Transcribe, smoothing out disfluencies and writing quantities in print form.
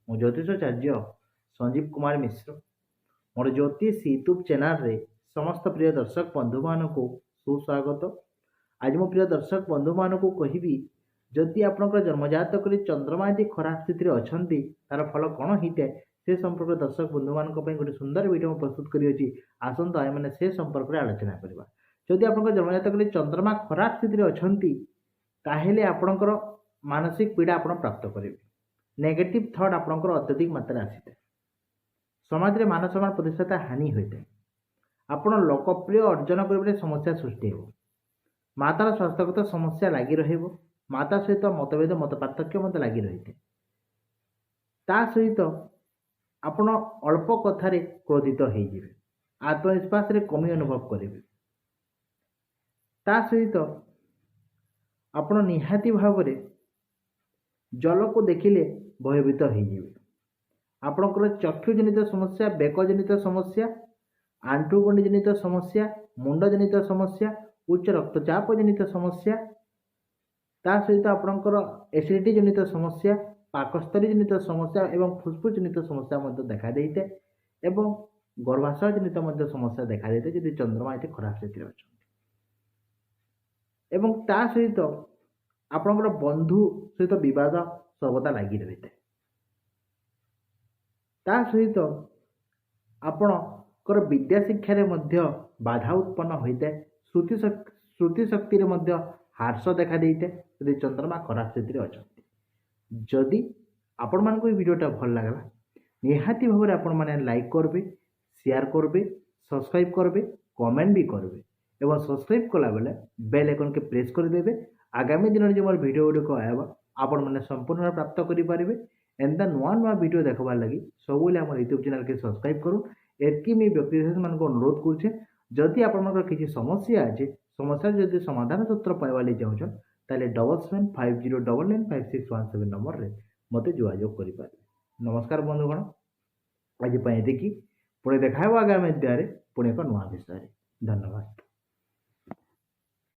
ମୁଁ ଜ୍ୟୋତିଷାଚାର୍ଯ୍ୟ ସଞ୍ଜୀବ କୁମାର ମିଶ୍ର। ମୋର ଜ୍ୟୋତିଷ ୟୁଟ୍ୟୁବ୍ ଚ୍ୟାନେଲ୍ରେ ସମସ୍ତ ପ୍ରିୟ ଦର୍ଶକ ବନ୍ଧୁମାନଙ୍କୁ ସୁସ୍ୱାଗତ। ଆଜି ମୁଁ ପ୍ରିୟ ଦର୍ଶକ ବନ୍ଧୁମାନଙ୍କୁ କହିବି, ଯଦି ଆପଣଙ୍କର ଜନ୍ମଜାତକରେ ଚନ୍ଦ୍ରମା ଯଦି ଖରାପ ସ୍ଥିତିରେ ଅଛନ୍ତି ତାର ଫଳ କ'ଣ ହେଇଥାଏ ସେ ସମ୍ପର୍କରେ ଦର୍ଶକ ବନ୍ଧୁମାନଙ୍କ ପାଇଁ ଗୋଟେ ସୁନ୍ଦର ଭିଡ଼ିଓ ମୁଁ ପ୍ରସ୍ତୁତ କରିଅଛି। ଆସନ୍ତୁ ଆମେମାନେ ସେ ସମ୍ପର୍କରେ ଆଲୋଚନା କରିବା। ଯଦି ଆପଣଙ୍କ ଜନ୍ମଜାତକରେ ଚନ୍ଦ୍ରମା ଖରାପ ସ୍ଥିତିରେ ଅଛନ୍ତି ତାହେଲେ ଆପଣଙ୍କର ମାନସିକ ପୀଡ଼ା ଆପଣ ପ୍ରାପ୍ତ କରିବେ। ନେଗେଟିଭ୍ ଥଟ୍ ଆପଣଙ୍କର ଅତ୍ୟଧିକ ମାତ୍ରାରେ ଆସିଥାଏ। ସମାଜରେ ମାନ ସମ୍ମାନ ପ୍ରତିଷ୍ଠା ହାନି ହୋଇଥାଏ। ଆପଣ ଲୋକପ୍ରିୟ ଅର୍ଜନ କରିବାରେ ସମସ୍ୟା ସୃଷ୍ଟି ହେବ। ମାତାର ସ୍ୱାସ୍ଥ୍ୟଗତ ସମସ୍ୟା ଲାଗି ରହିବ। ମାତା ସହିତ ମତଭେଦ ମତ ପାର୍ଥକ୍ୟ ମଧ୍ୟ ଲାଗି ରହିଥାଏ। ତା ସହିତ ଆପଣ ଅଳ୍ପ କଥାରେ କ୍ରୋଧିତ ହୋଇଯିବେ। ଆତ୍ମବିଶ୍ୱାସରେ କମି ଅନୁଭବ କରିବେ। ତା ସହିତ ଆପଣ ନିହାତି ଭାବରେ ଜଳକୁ ଦେଖିଲେ ଭୟଭୀତ ହୋଇଯିବେ। ଆପଣଙ୍କର ଚକ୍ଷୁଜନିତ ସମସ୍ୟା, ବେକଜନିତ ସମସ୍ୟା, ଆଣ୍ଠୁଗଣ୍ଠି ଜନିତ ସମସ୍ୟା, ମୁଣ୍ଡ ଜନିତ ସମସ୍ୟା, ଉଚ୍ଚ ରକ୍ତଚାପ ଜନିତ ସମସ୍ୟା, ତା ସହିତ ଆପଣଙ୍କର ଏସିଡିଟି ଜନିତ ସମସ୍ୟା, ପାକସ୍ଥଳୀ ଜନିତ ସମସ୍ୟା ଏବଂ ଫୁସ୍ଫୁସ୍ ଜନିତ ସମସ୍ୟା ମଧ୍ୟ ଦେଖା ଦେଇଥାଏ ଏବଂ ଗର୍ଭାଶୟ ଜନିତ ମଧ୍ୟ ସମସ୍ୟା ଦେଖା ଦେଇଥାଏ ଯଦି ଚନ୍ଦ୍ରମା ଏଠି ଖରାପ ସ୍ଥିତିରେ ଅଛନ୍ତି। ଏବଂ ତା ସହିତ ଆପଣଙ୍କର ବନ୍ଧୁ ସହିତ ବିବାଦ ସର୍ବଦା ଲାଗି ରହିଥାଏ। ତା ସହିତ ଆପଣଙ୍କର ବିଦ୍ୟା ଶିକ୍ଷାରେ ମଧ୍ୟ ବାଧା ଉତ୍ପନ୍ନ ହୋଇଥାଏ। ଶ୍ରୁତି ଶକ୍ତିରେ ମଧ୍ୟ ହ୍ରାସ ଦେଖା ଦେଇଥାଏ ଯଦି ଚନ୍ଦ୍ରମା ଖରାପ ସ୍ଥିତିରେ ଅଛନ୍ତି। ଯଦି ଆପଣମାନଙ୍କୁ ଏହି ଭିଡ଼ିଓଟା ଭଲ ଲାଗିଲା ନିହାତି ଭାବରେ ଆପଣମାନେ ଲାଇକ୍ କରିବେ, ସେୟାର କରିବେ, ସବସ୍କ୍ରାଇବ୍ କରିବେ, କମେଣ୍ଟ ବି କରିବେ ଏବଂ ସବସ୍କ୍ରାଇବ୍ କଲାବେଳେ ବେଲ୍ ଆଇକନ୍କେ ପ୍ରେସ୍ କରିଦେବେ। ଆଗାମୀ ଦିନରେ ଯେଉଁ ମୋର ଭିଡ଼ିଓ ଗୁଡ଼ିକ ଆଇବ ଆପଣମାନେ ସମ୍ପୂର୍ଣ୍ଣ ପ୍ରାପ୍ତ କରିପାରିବେ। ଏନ୍ତା ନୂଆ ନୂଆ ଭିଡ଼ିଓ ଦେଖବାର୍ ଲାଗି ସବୁବେଳେ আমার ୟୁଟ୍ୟୁବ୍ ଚ୍ୟାନେଲ୍କେ ସବସ୍କ୍ରାଇବ୍ କରୁନ୍। ଏତ୍କି ମୁଇଁ ବ୍ୟକ୍ତିବିଶେଷମାନଙ୍କୁ ଅନୁରୋଧ କରୁଛେ। ଯଦି ଆପଣଙ୍କର କିଛି ସମସ୍ୟା ଅଛି, ସମସ୍ୟାର ଯଦି ସମାଧାନ ସୂତ୍ର ପାଇବାର୍ ଲାଗି ଚାହୁଁଛନ୍ ତାହେଲେ 7750995617 ନମ୍ବରରେ ମୋତେ ଯୋଗାଯୋଗ କରିପାରିବେ। ନମସ୍କାର ବନ୍ଧୁଗଣ, ଆଜି ପାଇଁ ଏତିକି। ପୁଣି ଦେଖା ହେବ ଆଗାମୀ ଅଧ୍ୟାୟରେ ପୁଣି ଏକ ନୂଆ ବିଷୟରେ। ଧନ୍ୟବାଦ।